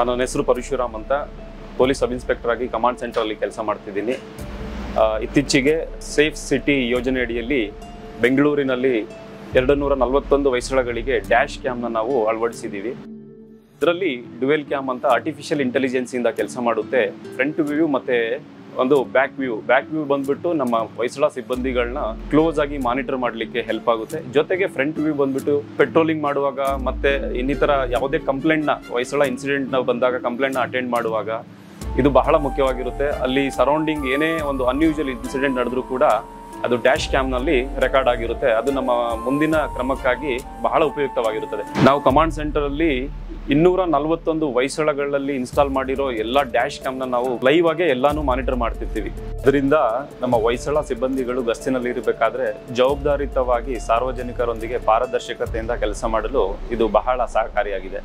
ನನ್ನ ಹೆಸರು ಪರಶುರಾಮ್ ಅಂತ, ಪೊಲೀಸ್ ಸಬ್ ಇನ್ಸ್ಪೆಕ್ಟರ್ ಆಗಿ ಕಮಾಂಡ್ ಸೆಂಟರಲ್ಲಿ ಕೆಲಸ ಮಾಡ್ತಿದ್ದೀನಿ. ಇತ್ತೀಚೆಗೆ ಸೇಫ್ ಸಿಟಿ ಯೋಜನೆ ಅಡಿಯಲ್ಲಿ ಬೆಂಗಳೂರಿನಲ್ಲಿ 241 ಹೊಯ್ಸಳಗಳಿಗೆ ಡ್ಯಾಶ್ ಕ್ಯಾಮ್ನ ನಾವು ಅಳವಡಿಸಿದ್ದೀವಿ. ಇದರಲ್ಲಿ ಡ್ಯುವೆಲ್ ಕ್ಯಾಮ್ ಅಂತ ಆರ್ಟಿಫಿಷಿಯಲ್ ಇಂಟೆಲಿಜೆನ್ಸಿಂದ ಕೆಲಸ ಮಾಡುತ್ತೆ. ಫ್ರಂಟ್ ವ್ಯೂ ಮತ್ತು ಒಂದು ಬ್ಯಾಕ್ ವ್ಯೂ ಬಂದ್ಬಿಟ್ಟು ನಮ್ಮ ಹೊಯ್ಸಳ ಸಿಬ್ಬಂದಿಗಳನ್ನ ಕ್ಲೋಸ್ ಆಗಿ ಮಾನಿಟರ್ ಮಾಡಲಿಕ್ಕೆ ಹೆಲ್ಪ್ ಆಗುತ್ತೆ. ಜೊತೆಗೆ ಫ್ರಂಟ್ ವ್ಯೂ ಬಂದ್ಬಿಟ್ಟು ಪೆಟ್ರೋಲಿಂಗ್ ಮಾಡುವಾಗ ಮತ್ತೆ ಇನ್ನಿತರ ಯಾವುದೇ ಕಂಪ್ಲೇಂಟ್ನ ಹೊಯ್ಸಳ ಇನ್ಸಿಡೆಂಟ್ನ ಬಂದಾಗ ಕಂಪ್ಲೇಂಟ್ನ ಅಟೆಂಡ್ ಮಾಡುವಾಗ ಇದು ಬಹಳ ಮುಖ್ಯವಾಗಿರುತ್ತೆ. ಅಲ್ಲಿ ಸರೌಂಡಿಂಗ್ ಏನೇ ಒಂದು ಅನ್ಯೂಶುವಲ್ ಇನ್ಸಿಡೆಂಟ್ ನಡೆದ್ರೂ ಕೂಡ ಅದು ಡ್ಯಾಶ್ ಕ್ಯಾಮ್ನಲ್ಲಿ ರೆಕಾರ್ಡ್ ಆಗಿರುತ್ತೆ. ಅದು ನಮ್ಮ ಮುಂದಿನ ಕ್ರಮಕ್ಕಾಗಿ ಬಹಳ ಉಪಯುಕ್ತವಾಗಿರುತ್ತದೆ. ನಾವು ಕಮಾಂಡ್ ಸೆಂಟರಲ್ಲಿ 241 ಹೊಯ್ಸಳಗಳಲ್ಲಿ ಇನ್ಸ್ಟಾಲ್ ಮಾಡಿರೋ ಎಲ್ಲ ಡ್ಯಾಶ್ ಕ್ಯಾಮ್ನ ನಾವು ಲೈವ್ ಆಗಿ ಎಲ್ಲಾನು ಮಾನಿಟರ್ ಮಾಡ್ತಿರ್ತೀವಿ. ಇದರಿಂದ ನಮ್ಮ ಹೊಯ್ಸಳ ಸಿಬ್ಬಂದಿಗಳು ಗಸ್ತಿನಲ್ಲಿ ಇರಬೇಕಾದ್ರೆ ಜವಾಬ್ದಾರಿಯುತವಾಗಿ ಸಾರ್ವಜನಿಕರೊಂದಿಗೆ ಪಾರದರ್ಶಕತೆಯಿಂದ ಕೆಲಸ ಮಾಡಲು ಇದು ಬಹಳ ಸಹಕಾರಿಯಾಗಿದೆ.